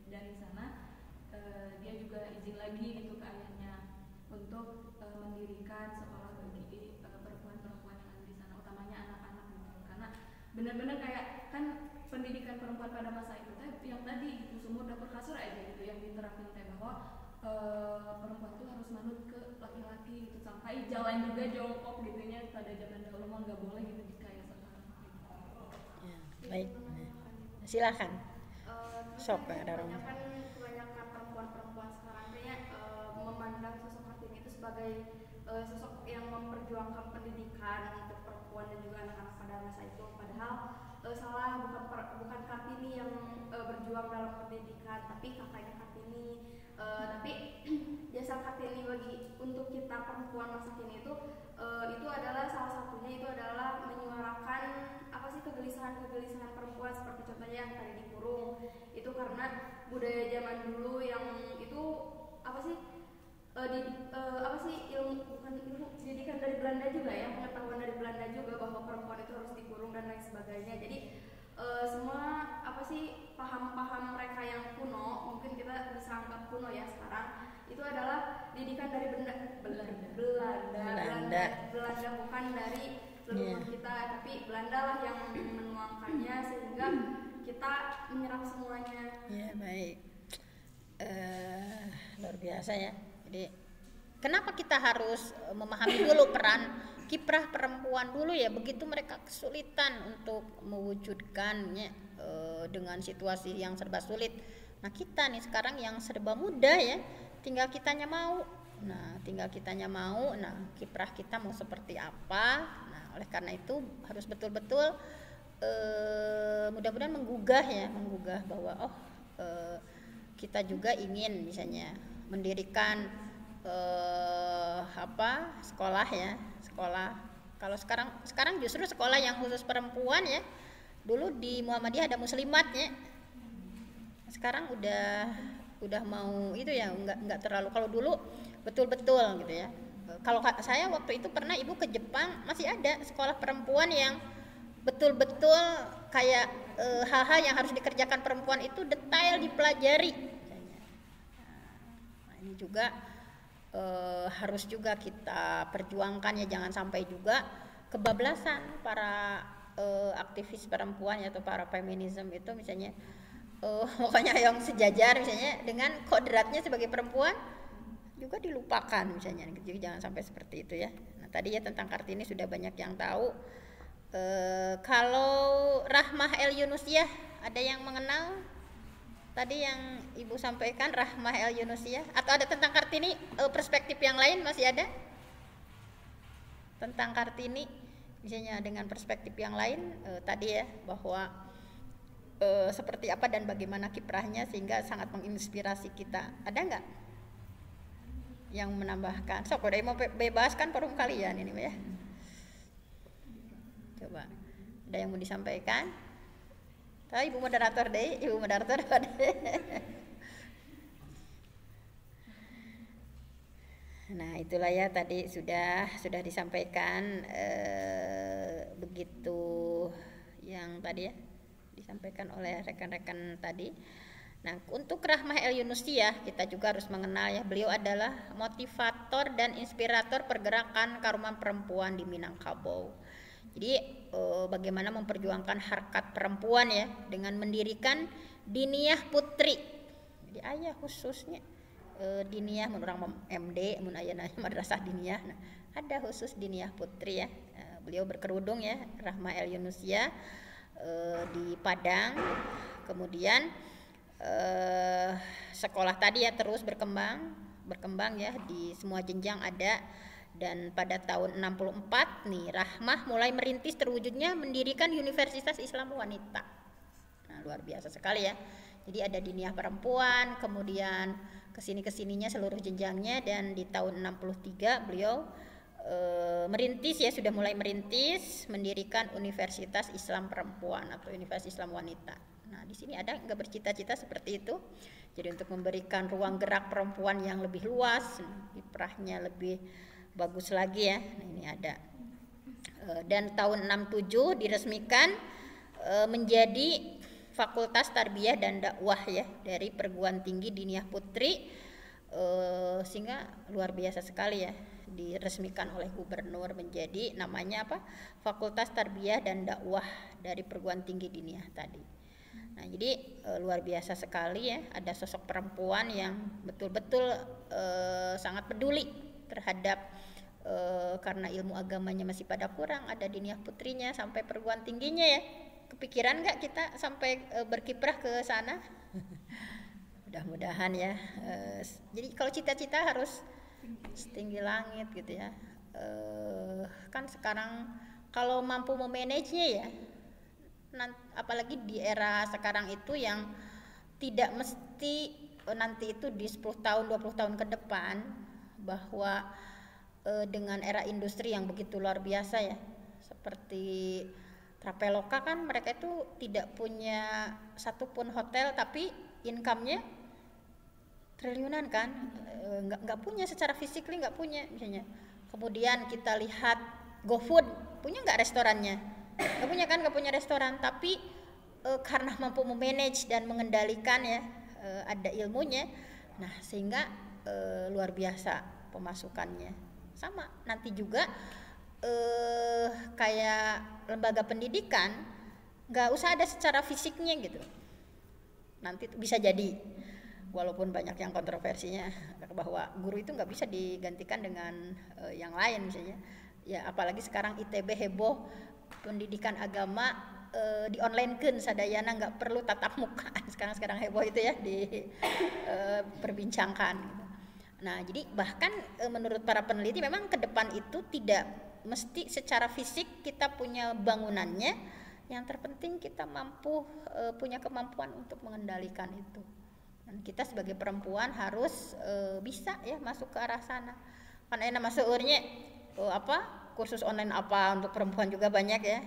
Dari sana dia juga izin lagi gitu ke ayahnya untuk mendirikan sekolah bagi perempuan-perempuan benar-benar kayak kan pendidikan perempuan pada masa itu yang tadi gitu sumur dapur kasur aja gitu yang diterapin bahwa perempuan tuh harus manut ke laki-laki gitu sampai jalan juga jongkok gitunya pada zaman dahulu mah nggak boleh gitu kayak sekarang. Ya, baik. Silakan. Sok kebanyakan perempuan-perempuan sekarang kayak memandang sosok Kartini itu sebagai sosok yang memperjuangkan pendidikan untuk perempuan dan juga anak-anak pada masa itu. Padahal salah, bukan Kartini yang berjuang dalam pendidikan, tapi kakaknya Kartini. Tapi jasa Kartini untuk kita perempuan masa kini itu adalah salah satunya itu adalah menyuarakan kegelisahan perempuan seperti contohnya yang tadi dikurung itu karena budaya zaman dulu yang itu pendidikan dari Belanda juga ya, pengetahuan dari Belanda juga bahwa perempuan itu harus dikurung dan lain sebagainya. Jadi semua paham-paham mereka yang kuno, mungkin kita bisa anggap kuno ya sekarang, itu adalah didikan dari Belanda, bukan dari leluhur kita, tapi Belanda lah yang menuangkannya sehingga kita menyerap semuanya. Ya, baik. Luar biasa ya. Jadi kenapa kita harus memahami dulu peran kiprah perempuan dulu ya, begitu mereka kesulitan untuk mewujudkannya dengan situasi yang serba sulit. Nah, kita nih sekarang yang serba mudah ya, tinggal kitanya mau. Nah, kiprah kita mau seperti apa. Nah, oleh karena itu harus betul-betul mudah-mudahan menggugah bahwa kita juga ingin misalnya mendirikan sekolah. Kalau sekarang justru sekolah yang khusus perempuan ya. Dulu di Muhammadiyah ada muslimat ya. Sekarang udah mau itu ya, enggak terlalu. Kalau dulu betul-betul gitu ya. Kalau saya waktu itu pernah ibu ke Jepang, masih ada sekolah perempuan yang betul-betul kayak hal-hal yang harus dikerjakan perempuan itu detail dipelajari. Nah, ini juga harus juga kita perjuangkan ya, jangan sampai juga kebablasan para aktivis perempuan atau para feminisme itu misalnya pokoknya yang sejajar misalnya dengan kodratnya sebagai perempuan juga dilupakan misalnya, jadi jangan sampai seperti itu ya. Nah, tadi ya tentang Kartini sudah banyak yang tahu. Kalau Rahmah El Yunusiah ada yang mengenal tadi yang ibu sampaikan, Rahmah El Yunusiah, atau ada tentang Kartini perspektif yang lain masih ada tentang Kartini misalnya dengan perspektif yang lain tadi ya, bahwa seperti apa dan bagaimana kiprahnya sehingga sangat menginspirasi kita. Ada nggak yang menambahkan? Sok, udah mau bebas kan forum kalian ini ya. Coba, ada yang mau disampaikan? Ibu moderator deh. Nah, itulah ya tadi sudah disampaikan begitu yang tadi ya disampaikan oleh rekan-rekan tadi. Nah, untuk Rahmah El Yunusiah kita juga harus mengenal ya, beliau adalah motivator dan inspirator pergerakan karuman perempuan di Minangkabau. Jadi bagaimana memperjuangkan harkat perempuan ya dengan mendirikan Diniyah Putri. Jadi ayah khususnya Diniyah menurut MD mun ayeuna madrasah Diniyah. Nah, ada khusus Diniyah Putri ya. Beliau berkerudung ya, Rahmah El Yunusiah di Padang. Kemudian sekolah tadi ya terus berkembang ya, di semua jenjang ada. Dan pada tahun 64 nih Rahmah mulai merintis terwujudnya mendirikan Universitas Islam Wanita. Nah, luar biasa sekali ya. Jadi ada Diniyah perempuan, kemudian kesininya seluruh jenjangnya, dan di tahun 63 beliau sudah mulai merintis mendirikan Universitas Islam Perempuan atau Universitas Islam Wanita. Nah, di sini ada nggak bercita-cita seperti itu? Jadi untuk memberikan ruang gerak perempuan yang lebih luas, kiprahnya lebih bagus lagi ya. Nah, ini ada. Dan tahun 67 diresmikan menjadi Fakultas Tarbiyah dan Dakwah ya dari Perguruan Tinggi Diniyah Putri, sehingga luar biasa sekali ya. diresmikan oleh gubernur menjadi namanya apa? Fakultas Tarbiyah dan Dakwah dari Perguruan Tinggi Diniyah tadi. Nah, jadi luar biasa sekali ya, ada sosok perempuan yang betul-betul sangat peduli terhadap karena ilmu agamanya masih pada kurang, ada diniyah putrinya sampai perguruan tingginya ya. Kepikiran nggak kita sampai berkiprah ke sana? Mudah-mudahan ya. Jadi kalau cita-cita harus setinggi langit gitu ya. Kan sekarang kalau mampu memanagenya ya, apalagi di era sekarang itu yang tidak mesti nanti itu di 10 tahun 20 tahun ke depan, bahwa dengan era industri yang begitu luar biasa ya, seperti Traveloka kan mereka itu tidak punya satupun hotel tapi income-nya triliunan kan, nggak punya secara fisik, nggak punya misalnya. Kemudian kita lihat GoFood, punya nggak restorannya? Nggak punya restoran, tapi karena mampu memanage dan mengendalikan ya, ada ilmunya, nah sehingga luar biasa pemasukannya. Sama nanti juga kayak lembaga pendidikan, nggak usah ada secara fisiknya gitu, nanti bisa jadi, walaupun banyak yang kontroversinya bahwa guru itu nggak bisa digantikan dengan yang lain misalnya ya, apalagi sekarang ITB heboh pendidikan agama di online kan sadayana nggak perlu tatap muka, sekarang heboh itu ya diperbincangkan gitu. Nah, jadi bahkan menurut para peneliti memang ke depan itu tidak mesti secara fisik kita punya bangunannya, yang terpenting kita mampu punya kemampuan untuk mengendalikan itu. Dan kita sebagai perempuan harus bisa ya masuk ke arah sana. Kan enak masuknya kursus online apa untuk perempuan juga banyak ya.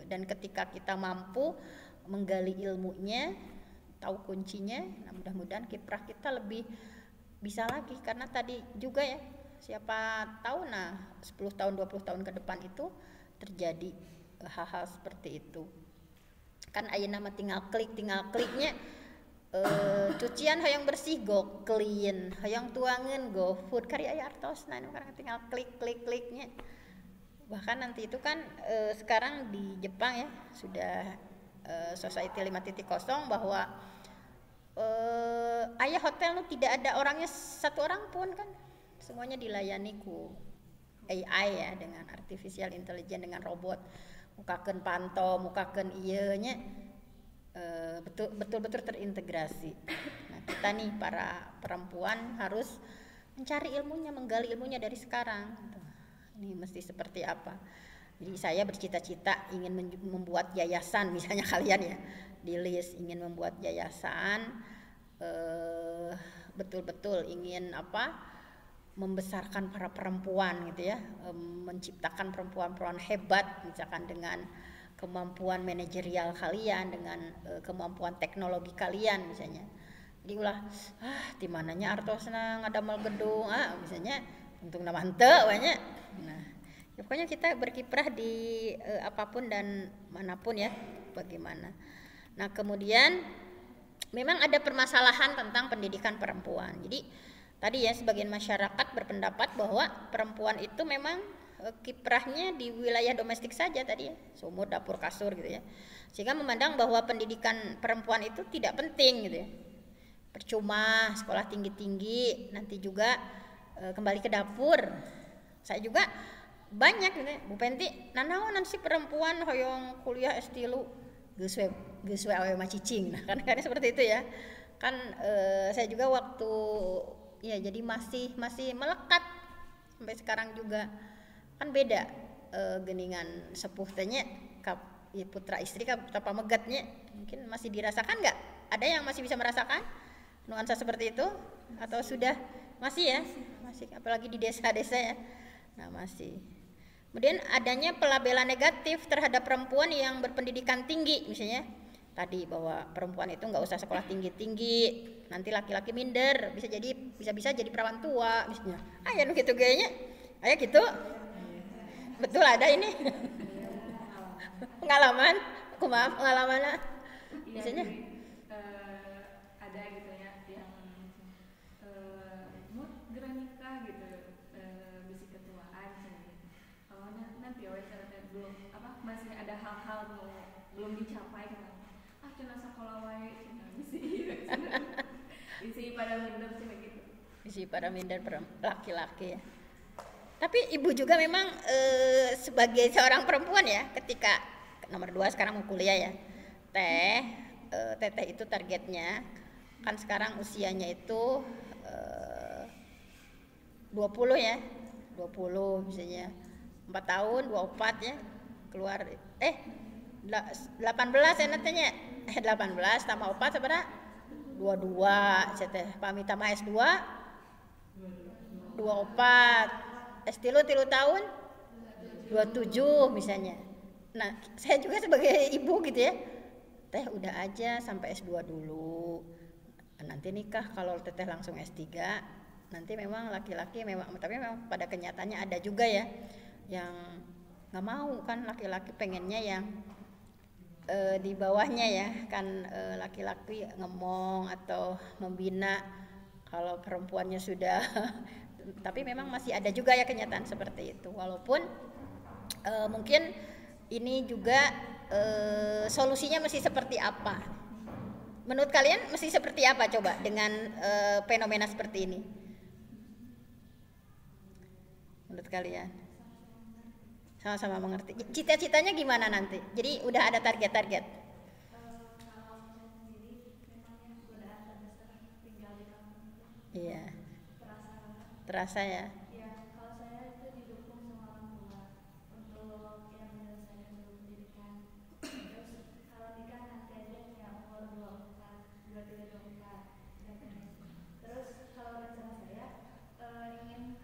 Dan ketika kita mampu menggali ilmunya, tahu kuncinya, nah mudah-mudahan kiprah kita lebih bisa lagi, karena tadi juga ya, siapa tahu 10 tahun 20 tahun ke depan itu terjadi hal-hal seperti itu. Kan ayeuna mah tinggal kliknya cucian hayang bersih go clean, hayang tuangan go food, karya aya artosna sekarang tinggal kliknya. Bahkan nanti itu kan sekarang di Jepang ya sudah Society 5.0 bahwa ayah hotel tuh tidak ada orangnya satu orang pun kan, semuanya dilayani ku AI ya, dengan artificial intelligence, dengan robot, mukakeun pantau, mukakeun ieu nya betul-betul terintegrasi. Nah, kita nih para perempuan harus mencari ilmunya, menggali ilmunya dari sekarang gitu. Ini mesti seperti apa. Jadi saya bercita-cita ingin membuat yayasan, misalnya kalian ya di list ingin membuat yayasan, betul-betul ingin membesarkan para perempuan gitu ya, menciptakan perempuan-perempuan hebat, misalkan dengan kemampuan manajerial kalian, dengan kemampuan teknologi kalian misalnya. Jadi ulah di mananya artosna ngadamel gedung misalnya untuk nama henteu banyak. Nah, ya pokoknya kita berkiprah di apapun dan manapun ya, bagaimana. Nah, kemudian memang ada permasalahan tentang pendidikan perempuan. Jadi tadi ya sebagian masyarakat berpendapat bahwa perempuan itu memang kiprahnya di wilayah domestik saja tadi ya, sumur, dapur, kasur gitu ya. Sehingga memandang bahwa pendidikan perempuan itu tidak penting gitu ya. Percuma sekolah tinggi-tinggi, nanti juga kembali ke dapur. Saya juga banyak gitu ya, Bu Penti, nanaonan si perempuan hoyong kuliah S3 geus we awe mah cicing. Nah, kan seperti itu ya. Kan saya juga waktu ya jadi masih melekat sampai sekarang juga. Kan beda geningan sepuh tanya putra istri ka pamegatnya, mungkin masih dirasakan nggak? Ada yang masih bisa merasakan nuansa seperti itu atau sudah masih ya? Masih, apalagi di desa-desa ya. Nah, masih. Kemudian adanya pelabelan negatif terhadap perempuan yang berpendidikan tinggi misalnya. Tadi bahwa perempuan itu nggak usah sekolah tinggi-tinggi, nanti laki-laki minder, bisa jadi perawan tua misalnya. Ya gitu kayaknya. Aya gitu. Betul ada ini. Pengalaman, pengalamannya. Misalnya ada gitu ya yang mau segera nikah gitu, hal belum dicapai kan cenah sakola wae cenah isi pada minder cenah gitu. Isi pada minder laki-laki ya. Tapi ibu juga memang sebagai seorang perempuan ya, ketika nomor 2 sekarang mau kuliah ya, teteh itu targetnya kan sekarang usianya itu 20 ya, 20 misalnya 4 tahun 24 ya keluar 18 ya nantinya 18 tambah 4 sebenarnya 22 teteh pamit tambah S2 24 S3 3 tahun 27 misalnya. Nah saya juga sebagai ibu gitu ya, teh udah aja sampai S2 dulu, nanti nikah kalau teteh langsung S3 nanti memang laki-laki memang, tapi memang pada kenyataannya ada juga ya yang nggak mau kan, laki-laki pengennya yang di bawahnya ya kan, laki-laki ngemong atau membina kalau perempuannya sudah tapi memang masih ada juga ya kenyataan seperti itu, walaupun mungkin ini juga solusinya mesti seperti apa menurut kalian, mesti seperti apa coba dengan fenomena seperti ini menurut kalian? Sama-sama mengerti. Cita-citanya gimana nanti? Jadi udah ada target-target. Iya. Terasa ya. Ya, kalau saya itu didukung sama orang tua untuk yang menyelesaikan dulu pendidikan. Terus kalau nikah nanti aja ya umur 24, 23, 24. Terus kalau rencana saya ingin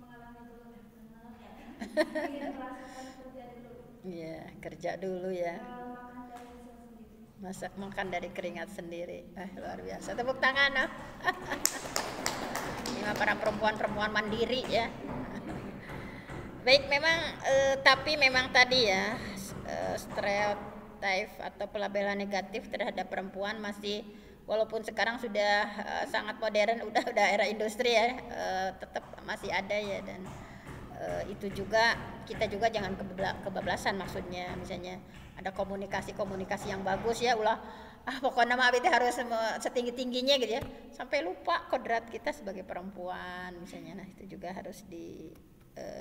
mengalami dulu ingin merasakan kerja dulu. Iya, kerja dulu ya. Makan dari hasil sendiri. Makan dari keringat sendiri. Luar biasa. Tepuk tangan. Ini para perempuan-perempuan mandiri ya. Baik, memang tapi memang tadi ya stereotip atau pelabelan negatif terhadap perempuan masih, walaupun sekarang sudah sangat modern, udah era industri ya, tetap masih ada ya. Dan itu juga kita juga jangan kebablasan, maksudnya misalnya ada komunikasi yang bagus ya, ulah pokoknya mah kita harus setinggi-tingginya gitu ya, sampai lupa kodrat kita sebagai perempuan misalnya. Nah itu juga harus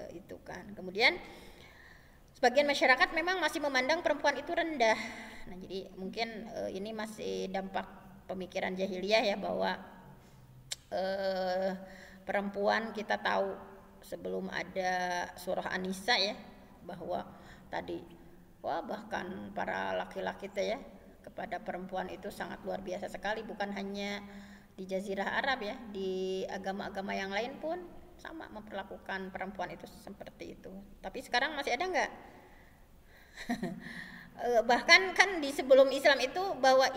itu kan. Kemudian sebagian masyarakat memang masih memandang perempuan itu rendah. Nah jadi mungkin ini masih dampak pemikiran jahiliyah ya, bahwa perempuan, kita tahu sebelum ada surah An-Nisa ya, bahwa tadi bahkan para laki-laki itu ya kepada perempuan itu sangat luar biasa sekali, bukan hanya di Jazirah Arab ya, di agama-agama yang lain pun sama memperlakukan perempuan itu seperti itu. Tapi sekarang masih ada nggak? Bahkan kan di sebelum Islam itu bahwa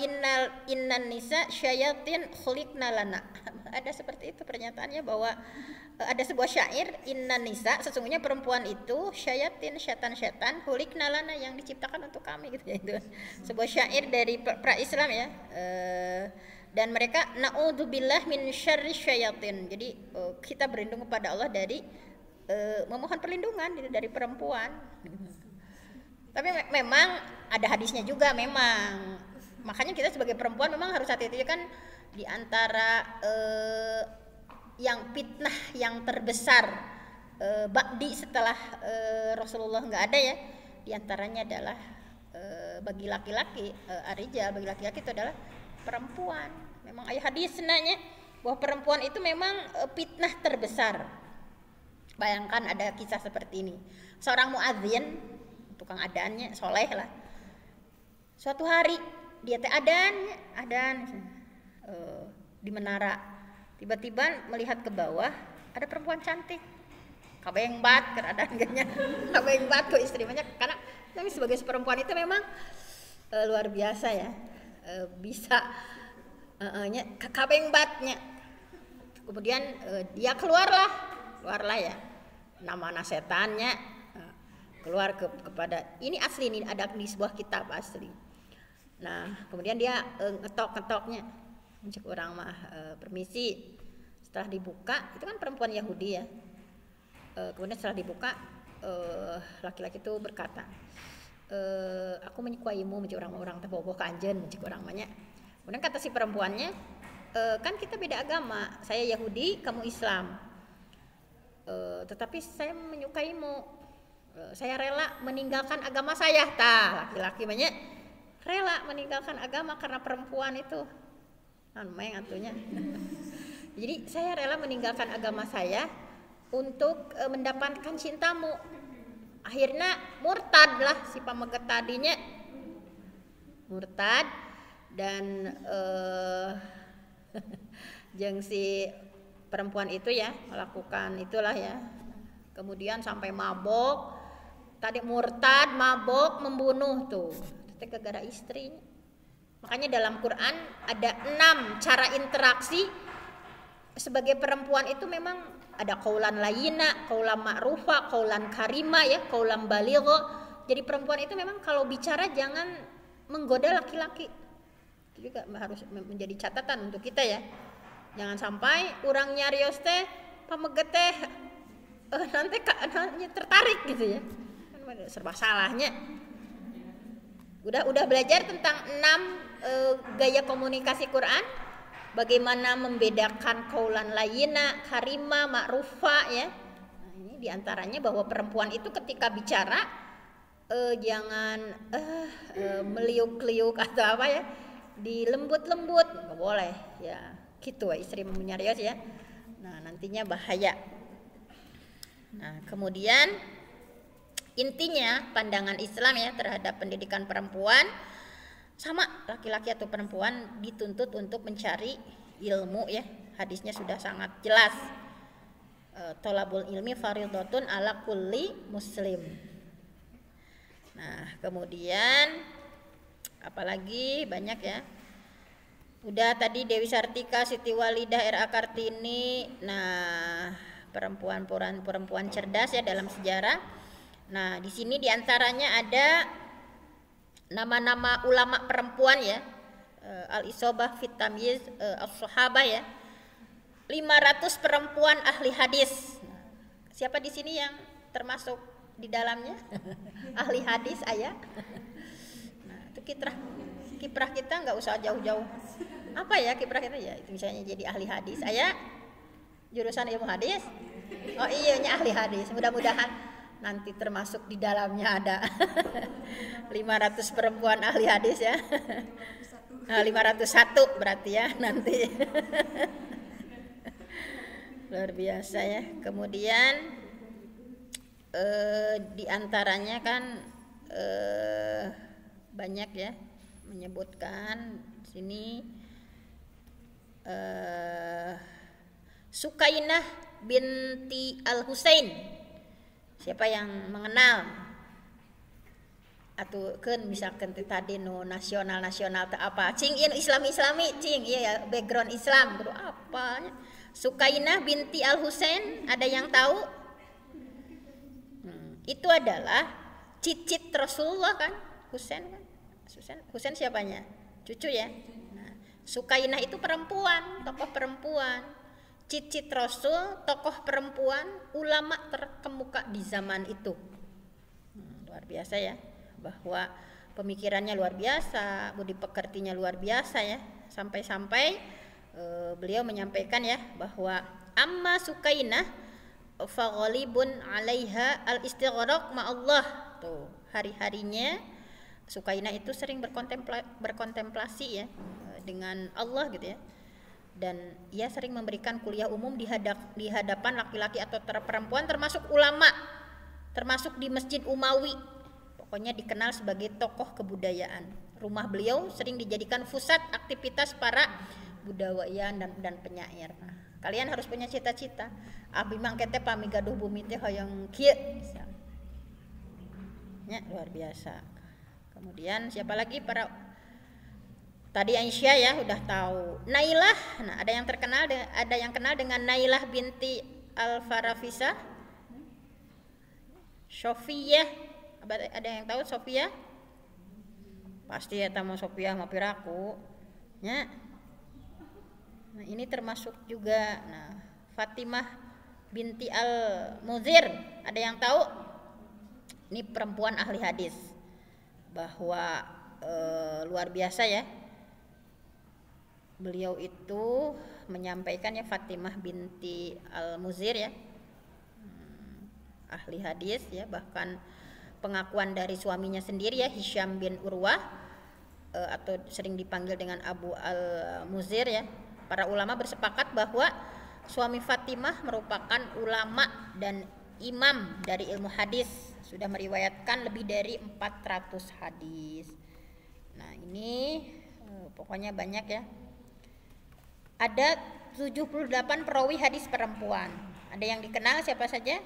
innan nisa syayatin khuliqna lana. Ada seperti itu pernyataannya, bahwa ada sebuah syair, innan nisa, sesungguhnya perempuan itu syayatin, syaitan-syaitan, khuliqna lana, yang diciptakan untuk kami gitu ya. Itu sebuah syair dari pra-Islam ya. Dan mereka na'udzubillah min syarri syayatin. Jadi kita berlindung kepada Allah dari memohon perlindungan dari perempuan. Tapi memang ada hadisnya juga memang. Makanya kita sebagai perempuan memang harus hati-hati kan, di antara yang fitnah yang terbesar ba'di setelah Rasulullah enggak ada ya, di antaranya adalah bagi laki-laki arijal, bagi laki-laki itu adalah perempuan. Memang ayat hadis nanya bahwa perempuan itu memang fitnah terbesar. Bayangkan ada kisah seperti ini. Seorang muadzin, tukang adaannya soleh lah. Suatu hari dia teh adan di menara. Tiba-tiba melihat ke bawah ada perempuan cantik. Kabeng bat keadaan ganya. Kabeng bat tuh istrinya, karena kami sebagai perempuan itu memang luar biasa ya. Bisa kabeng batnya. Kemudian dia keluarlah ya. Nama setannya keluar kepada ini asli, ini ada di sebuah kitab asli. Nah kemudian dia ngetok-ngetoknya, mencek orang mah permisi. Setelah dibuka, itu kan perempuan Yahudi ya. Kemudian setelah dibuka, laki-laki itu berkata, aku menyukaimu mencik orang teh bogoh ka anjeun mencik urang mah nya. Kemudian kata si perempuannya, kan kita beda agama, saya Yahudi, kamu Islam. Tetapi saya menyukaimu, saya rela meninggalkan agama saya. Laki-laki banyak rela meninggalkan agama karena perempuan itu main atunya. Jadi saya rela meninggalkan agama saya untuk mendapatkan cintamu. Akhirnya murtad lah si pameget tadinya, murtad. Dan jeung si perempuan itu ya melakukan itulah ya, kemudian sampai mabok, tadi murtad, mabok, membunuh tuh, itu gara-gara istrinya. Makanya dalam Quran ada 6 cara interaksi sebagai perempuan itu, memang ada qaulan layyina, qaulan ma'rufa, qaulan karima ya, qaulan baligha. Jadi perempuan itu memang kalau bicara jangan menggoda laki-laki. Itu juga harus menjadi catatan untuk kita ya. Jangan sampai orang nyarios teh pameget teh nanti tertarik gitu ya. Kan serba salahnya. Udah belajar tentang 6 gaya komunikasi Quran, bagaimana membedakan qaulan layyina, karima, ma'rufa ya. Nah, ini diantaranya bahwa perempuan itu ketika bicara jangan meliuk-liuk atau apa ya, dilembut-lembut, nggak boleh ya, gitu istri menyarios ya. Nah nantinya bahaya. Nah kemudian intinya pandangan Islam ya terhadap pendidikan perempuan, sama laki-laki atau perempuan dituntut untuk mencari ilmu ya. Hadisnya sudah sangat jelas, tolabul ilmi fardhatun ala kulli muslim. Nah kemudian apalagi banyak ya. Udah tadi Dewi Sartika, Siti Walidah, R.A. Kartini. Nah, perempuan cerdas ya dalam sejarah. Nah, di sini diantaranya ada nama-nama ulama perempuan ya. Al-Isobah fit Tamyiz as-Sahabah ya. 500 perempuan ahli hadis. Siapa di sini yang termasuk di dalamnya? Ahli hadis ayah. Kiprah kita nggak usah jauh-jauh. Apa ya kiprah kita ya? Itu misalnya jadi ahli hadis. Ayah jurusan ilmu hadis. Oh iya ahli hadis. Mudah-mudahan nanti termasuk di dalamnya ada 500 perempuan ahli hadis ya. 501 berarti ya nanti. Luar biasa ya. Kemudian diantaranya kan banyak ya menyebutkan sini Sukainah binti Al-Husain. Siapa yang mengenal? Atau kan misalkan tadi no nasional teh apa? Cing Islami cing iya ya background Islam kudu apa? Sukainah binti Al-Husain, ada yang tahu? Itu adalah cicit Rasulullah kan? Husain siapanya? Cucu ya. Nah, Sukainah itu perempuan, tokoh perempuan. Cicit Rasul, tokoh perempuan, ulama terkemuka di zaman itu. Luar biasa ya, bahwa pemikirannya luar biasa, budi pekertinya luar biasa ya. Sampai-sampai beliau menyampaikan ya bahwa amma Sukainah fa ghalibun 'alaiha al-istighraq ma'allah. Tuh, hari-harinya Sukainah itu sering berkontemplasi ya dengan Allah gitu ya. Dan ia sering memberikan kuliah umum di hadapan laki-laki atau perempuan termasuk ulama, termasuk di Masjid Umawi. Pokoknya dikenal sebagai tokoh kebudayaan. Rumah beliau sering dijadikan pusat aktivitas para budayawan dan penyair. Nah, kalian harus punya cita-cita. Abi mangke teh pami gaduh bumi teh hoyong kieu. Ya, luar biasa. Kemudian siapa lagi para tadi Aisyah ya udah tahu. Nailah, nah ada yang kenal dengan Nailah binti Al-Farafisa. Sofia, ada yang tahu Sofia? Pasti ya tamu Sofia mah piraku. Ya. Nah, ini termasuk juga Fatimah binti Al-Muzir. Ada yang tahu? Ini perempuan ahli hadis. bahwa luar biasa ya, beliau itu menyampaikan ya, Fatimah binti Al-Muzir ya, ahli hadis ya, bahkan pengakuan dari suaminya sendiri ya, Hisham bin Urwah, atau sering dipanggil dengan Abu Al-Muzir ya. Para ulama bersepakat bahwa suami Fatimah merupakan ulama dan imam dari ilmu hadis, sudah meriwayatkan lebih dari 400 hadis. Nah ini pokoknya banyak ya. Ada 78 perawi hadis perempuan. Ada yang dikenal siapa saja?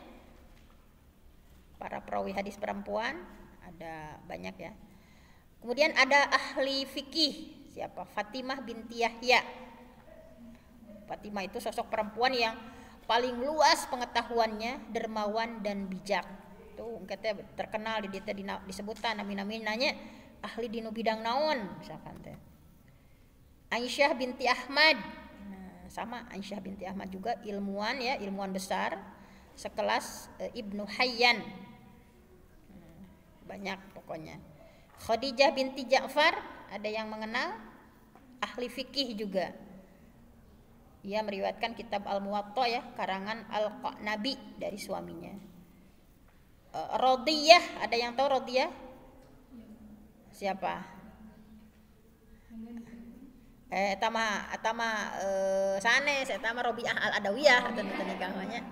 Para perawi hadis perempuan ada banyak ya. Kemudian ada ahli fikih, siapa? Fatimah binti Yahya. Fatimah itu sosok perempuan yang paling luas pengetahuannya, dermawan dan bijak. Tuh katanya terkenal disebutkan nami-naminanya ahli di bidang naon misalkan teh. Aisyah binti Ahmad. Nah, sama Aisyah binti Ahmad juga ilmuwan ya, ilmuwan besar sekelas Ibnu Hayyan. Banyak pokoknya. Khadijah binti Ja'far, ada yang mengenal, ahli fikih juga. Ia meriwayatkan kitab Al-Muwatta ya, karangan Al-Qanabi dari suaminya. Radiyah, ada yang tahu Radiyah? Siapa? Sanes, Robiah Al-Adawiyah tentunya namanya.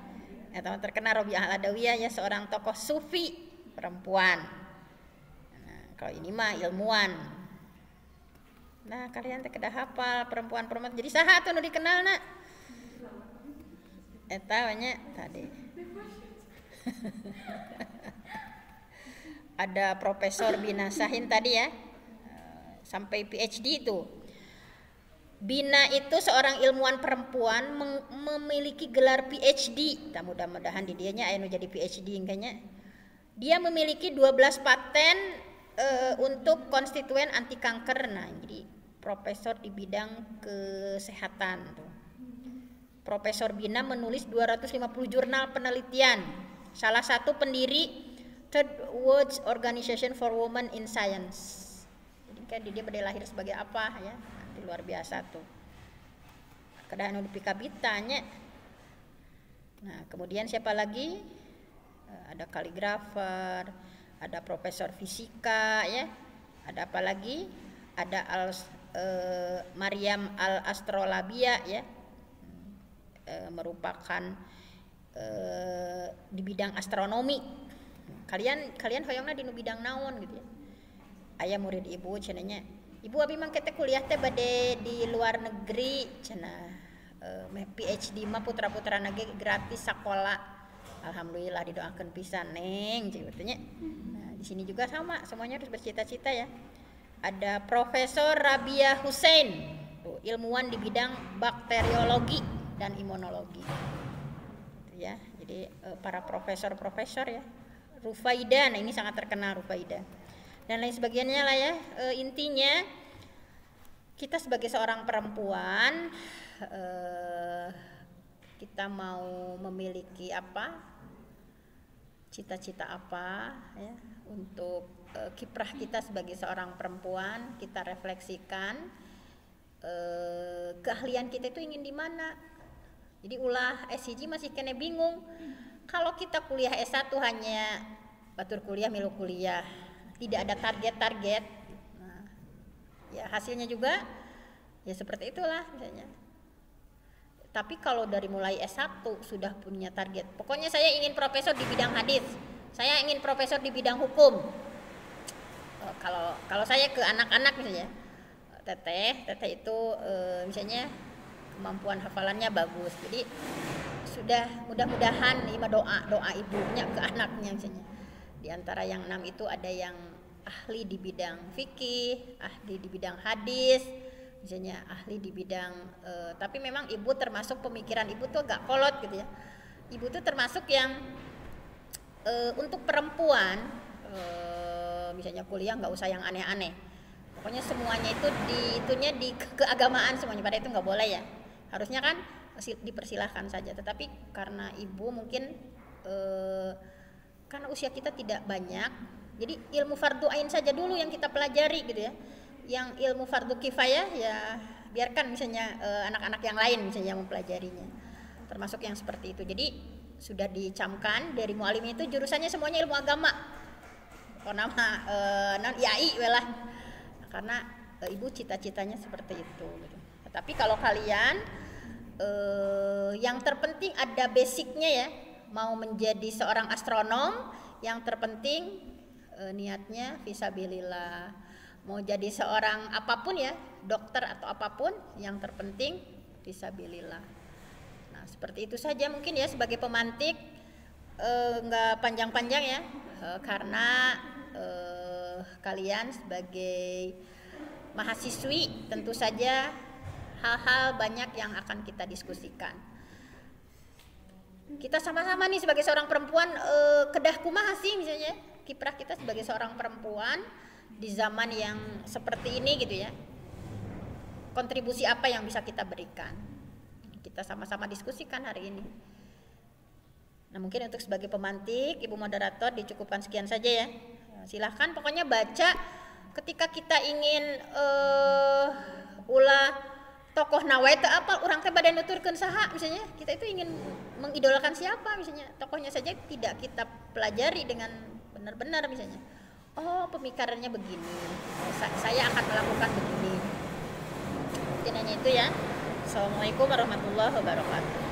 Terkenal Robiah Al-Adawiyah ya, seorang tokoh sufi perempuan. Nah, kalau ini mah ilmuwan. Nah, kalian teh kedah hafal perempuan-perempuan. Jadi saha atuh nu dikenal na? Eta nya tadi. Ada Profesor Bina Sahin tadi ya. Sampai PhD itu. Bina itu seorang ilmuwan perempuan memiliki gelar PhD. Mudah-mudahan di dianya aya nu jadi PhD kayaknya. Dia memiliki 12 paten untuk konstituen anti kanker. Nah, jadi profesor di bidang kesehatan tuh. Profesor Bina menulis 250 jurnal penelitian. Salah satu pendiri Third World Organization for Women in Science. Jadi kan dia pada lahir sebagai apa ya? Nanti luar biasa tuh. Kedahan nu dipikabitanya. Nah, kemudian siapa lagi? Ada kaligrafer, ada profesor fisika ya. Ada apa lagi? Ada Maryam Al-Astrolabia ya. Merupakan di bidang astronomi. Kalian hoyongna di bidang naon gitu ya. Aya murid ibu cenanya, ibu abi mah kete kuliah teh bade di luar negeri cenah. PhD mah putra-putra nage gratis sekolah. Alhamdulillah didoakeun pisan neng cenah. Nah, di sini juga sama, semuanya harus bercita-cita ya. Ada Profesor Rabia Hussein, ilmuwan di bidang bakteriologi dan imunologi. Ya, jadi para profesor-profesor ya. Rufaida, nah ini sangat terkenal Rufaida. Dan lain sebagainya lah ya. Intinya kita sebagai seorang perempuan kita mau memiliki apa? Cita-cita apa ya untuk kiprah kita sebagai seorang perempuan, kita refleksikan keahlian kita itu ingin di mana. Jadi ulah S1 masih kena bingung. Kalau kita kuliah S1 hanya batur kuliah milu kuliah, tidak ada target-target. Nah, ya hasilnya juga ya seperti itulah misalnya. Tapi kalau dari mulai S1 sudah punya target. Pokoknya saya ingin profesor di bidang hadis. Saya ingin profesor di bidang hukum. Kalau saya ke anak-anak misalnya, teteh itu misalnya kemampuan hafalannya bagus. Jadi sudah mudah-mudahan lima doa ibunya ke anaknya misalnya. Di antara yang 6 itu ada yang ahli di bidang fikih, ahli di bidang hadis, misalnya ahli di bidang tapi memang ibu termasuk pemikiran ibu tuh agak kolot gitu ya. Ibu tuh termasuk yang untuk perempuan misalnya kuliah nggak usah yang aneh-aneh. Pokoknya semuanya itu di keagamaan semuanya, pada itu nggak boleh ya. Harusnya kan dipersilahkan saja. Tetapi karena ibu mungkin karena usia kita tidak banyak, Jadi ilmu fardu ain saja dulu yang kita pelajari gitu ya. Yang ilmu fardu kifayah ya biarkan misalnya anak-anak yang lain misalnya yang mempelajarinya. Termasuk yang seperti itu. Jadi sudah dicamkan dari mu'alim itu jurusannya semuanya ilmu agama. Oh nama non IAI lah. Karena ibu cita-citanya seperti itu gitu. Tapi kalau kalian yang terpenting ada basicnya ya, mau menjadi seorang astronom, yang terpenting niatnya fisabilillah. Mau jadi seorang apapun ya, dokter atau apapun, yang terpenting fisabilillah. Nah seperti itu saja mungkin ya sebagai pemantik, nggak panjang-panjang ya, karena kalian sebagai mahasiswi tentu saja hal-hal banyak yang akan kita diskusikan. Kita sama-sama nih sebagai seorang perempuan, kedah kumaha sih misalnya kiprah kita sebagai seorang perempuan di zaman yang seperti ini gitu ya. Kontribusi apa yang bisa kita berikan? Kita sama-sama diskusikan hari ini. Nah mungkin untuk sebagai pemantik, Ibu Moderator dicukupkan sekian saja ya. Silahkan pokoknya baca ketika kita ingin ulah tokoh nawai teu apal urang teh bade nuturkeun saha misalnya, kita itu ingin mengidolakan siapa misalnya, tokohnya saja tidak kita pelajari dengan benar-benar misalnya. Oh, pemikirannya begini. Saya akan melakukan begini. Mungkin hanya itu ya. Assalamualaikum warahmatullahi wabarakatuh.